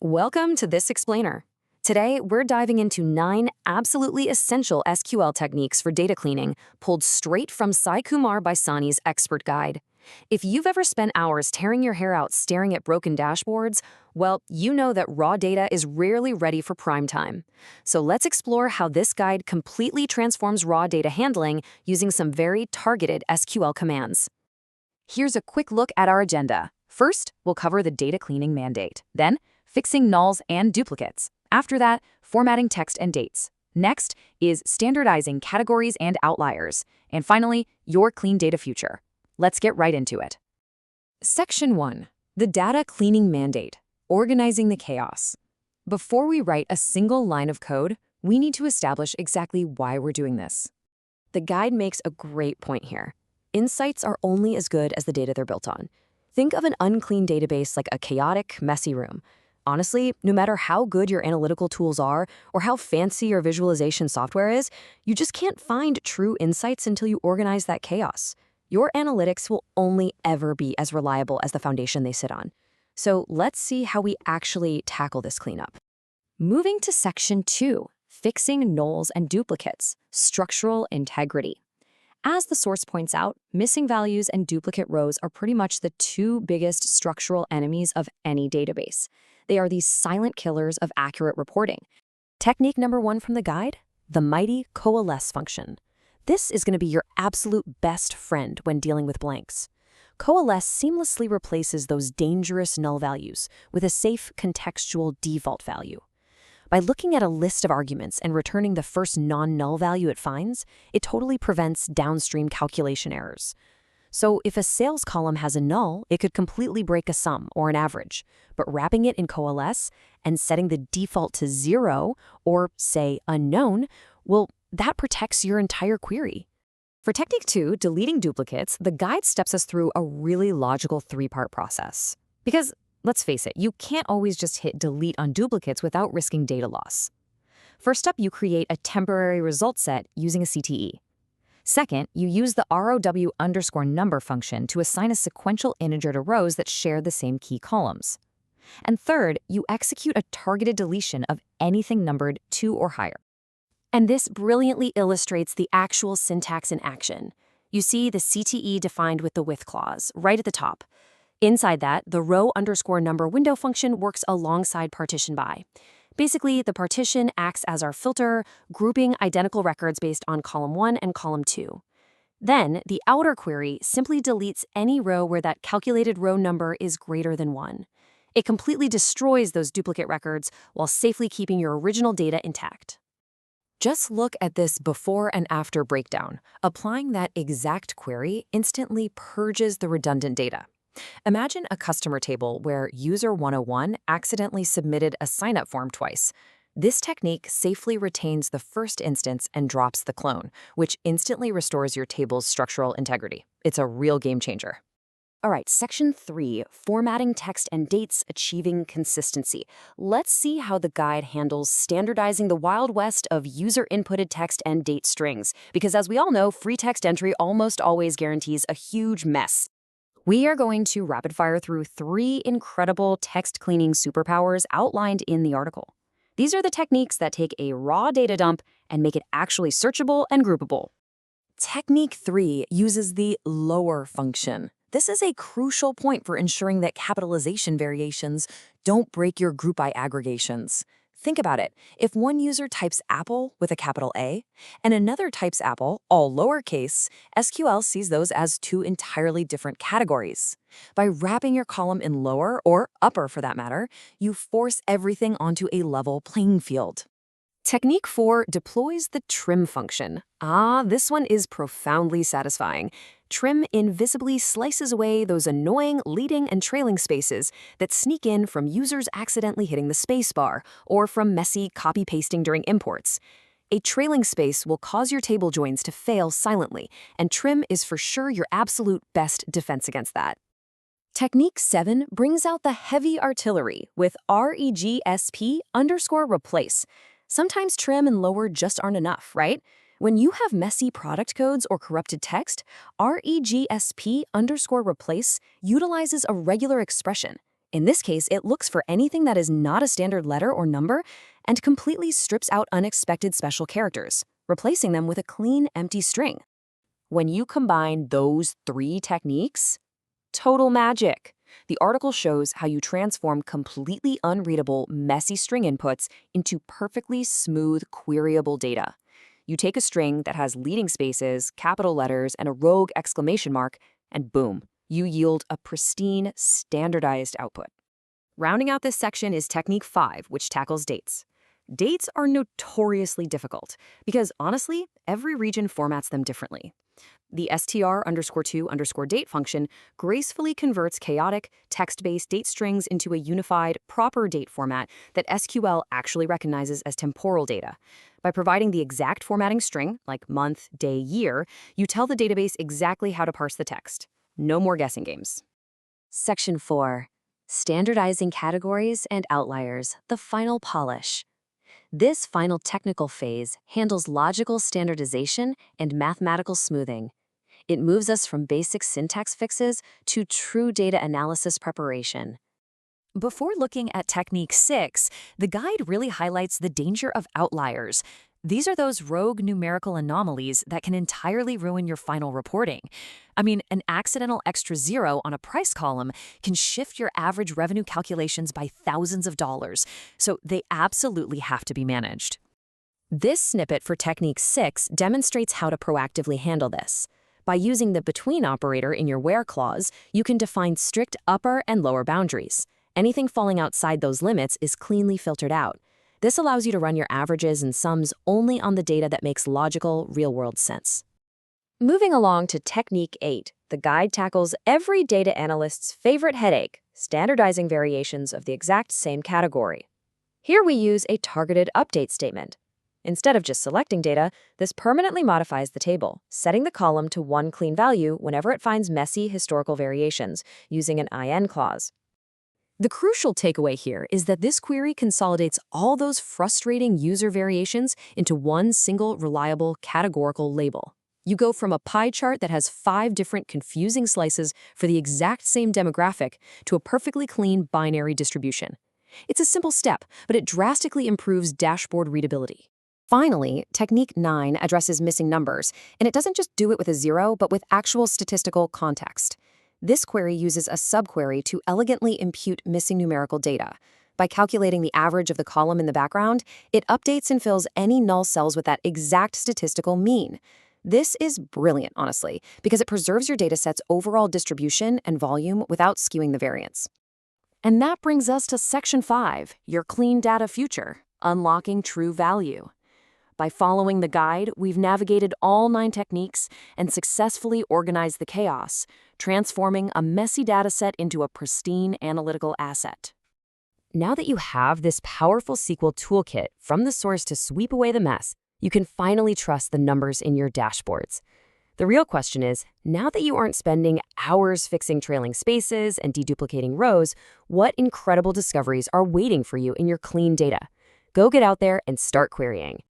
Welcome to This Explainer. Today, we're diving into 9 absolutely essential SQL techniques for data cleaning, pulled straight from Sai Kumar Baisani's expert guide. If you've ever spent hours tearing your hair out staring at broken dashboards, well, you know that raw data is rarely ready for prime time. So let's explore how this guide completely transforms raw data handling using some very targeted SQL commands. Here's a quick look at our agenda. First, we'll cover the data cleaning mandate. Then, fixing nulls and duplicates. After that, formatting text and dates. Next is standardizing categories and outliers. And finally, your clean data future. Let's get right into it. Section 1. The data cleaning mandate. Organizing the chaos. Before we write a single line of code, we need to establish exactly why we're doing this. The guide makes a great point here. Insights are only as good as the data they're built on. Think of an unclean database like a chaotic, messy room. Honestly, no matter how good your analytical tools are or how fancy your visualization software is, you just can't find true insights until you organize that chaos. Your analytics will only ever be as reliable as the foundation they sit on. So let's see how we actually tackle this cleanup. Moving to Section 2, Fixing Nulls and Duplicates, Structural Integrity. As the source points out, missing values and duplicate rows are pretty much the 2 biggest structural enemies of any database. They are these silent killers of accurate reporting. Technique number 1 from the guide, the mighty COALESCE function. This is going to be your absolute best friend when dealing with blanks. COALESCE seamlessly replaces those dangerous null values with a safe contextual default value. By looking at a list of arguments and returning the first non-null value it finds, it totally prevents downstream calculation errors. So if a sales column has a null, it could completely break a sum or an average. But wrapping it in COALESCE and setting the default to 0 or, say, unknown, well, that protects your entire query. For Technique 2, deleting duplicates, the guide steps us through a really logical 3-part process. Because, let's face it, you can't always just hit delete on duplicates without risking data loss. First up, you create a temporary result set using a CTE. Second, you use the ROW_number function to assign a sequential integer to rows that share the same key columns. And third, you execute a targeted deletion of anything numbered 2 or higher. And this brilliantly illustrates the actual syntax in action. You see the CTE defined with the with clause right at the top. Inside that, the row_number window function works alongside partition by. Basically, the partition acts as our filter, grouping identical records based on column 1 and column 2. Then, the outer query simply deletes any row where that calculated row number is greater than 1. It completely destroys those duplicate records while safely keeping your original data intact. Just look at this before and after breakdown. Applying that exact query instantly purges the redundant data. Imagine a customer table where user 101 accidentally submitted a sign-up form twice. This technique safely retains the first instance and drops the clone, which instantly restores your table's structural integrity. It's a real game changer. All right, Section 3, Formatting Text and Dates, Achieving Consistency. Let's see how the guide handles standardizing the Wild West of user-inputted text and date strings, because as we all know, free text entry almost always guarantees a huge mess. We are going to rapid fire through 3 incredible text cleaning superpowers outlined in the article. These are the techniques that take a raw data dump and make it actually searchable and groupable. Technique 3 uses the lower function. This is a crucial point for ensuring that capitalization variations don't break your group by aggregations. Think about it. If one user types apple with a capital A and another types apple, all lowercase, SQL sees those as 2 entirely different categories. By wrapping your column in lower, or upper for that matter, you force everything onto a level playing field. Technique 4 deploys the trim function. This one is profoundly satisfying. Trim invisibly slices away those annoying leading and trailing spaces that sneak in from users accidentally hitting the spacebar or from messy copy-pasting during imports. A trailing space will cause your table joins to fail silently, and trim is for sure your absolute best defense against that. Technique 7 brings out the heavy artillery with REGSP_replace. Sometimes trim and lower just aren't enough, right? When you have messy product codes or corrupted text, REGSP_replace utilizes a regular expression. In this case, it looks for anything that is not a standard letter or number and completely strips out unexpected special characters, replacing them with a clean, empty string. When you combine those three techniques, total magic. The article shows how you transform completely unreadable, messy string inputs into perfectly smooth, queryable data. You take a string that has leading spaces, capital letters, and a rogue exclamation mark, and boom, you yield a pristine, standardized output. Rounding out this section is Technique 5, which tackles dates. Dates are notoriously difficult because, honestly, every region formats them differently. The str_2_date function gracefully converts chaotic, text-based date strings into a unified, proper date format that SQL actually recognizes as temporal data. By providing the exact formatting string, like month, day, year, you tell the database exactly how to parse the text. No more guessing games. Section 4. Standardizing categories and outliers, the final polish. This final technical phase handles logical standardization and mathematical smoothing. It moves us from basic syntax fixes to true data analysis preparation. Before looking at Technique 6, the guide really highlights the danger of outliers. These are those rogue numerical anomalies that can entirely ruin your final reporting. I mean, an accidental extra zero on a price column can shift your average revenue calculations by thousands of dollars, so they absolutely have to be managed. This snippet for Technique 6 demonstrates how to proactively handle this. By using the between operator in your where clause, you can define strict upper and lower boundaries. Anything falling outside those limits is cleanly filtered out. This allows you to run your averages and sums only on the data that makes logical, real-world sense. Moving along to Technique 8, the guide tackles every data analyst's favorite headache, standardizing variations of the exact same category. Here we use a targeted update statement. Instead of just selecting data, this permanently modifies the table, setting the column to one clean value whenever it finds messy historical variations, using an IN clause. The crucial takeaway here is that this query consolidates all those frustrating user variations into one single, reliable, categorical label. You go from a pie chart that has 5 different confusing slices for the exact same demographic to a perfectly clean binary distribution. It's a simple step, but it drastically improves dashboard readability. Finally, Technique 9 addresses missing numbers, and it doesn't just do it with a zero, but with actual statistical context. This query uses a subquery to elegantly impute missing numerical data. By calculating the average of the column in the background, it updates and fills any null cells with that exact statistical mean. This is brilliant, honestly, because it preserves your dataset's overall distribution and volume without skewing the variance. And that brings us to Section 5, your clean data future, unlocking true value. By following the guide, we've navigated all 9 techniques and successfully organized the chaos, transforming a messy dataset into a pristine analytical asset. Now that you have this powerful SQL toolkit from the source to sweep away the mess, you can finally trust the numbers in your dashboards. The real question is, now that you aren't spending hours fixing trailing spaces and deduplicating rows, what incredible discoveries are waiting for you in your clean data? Go get out there and start querying.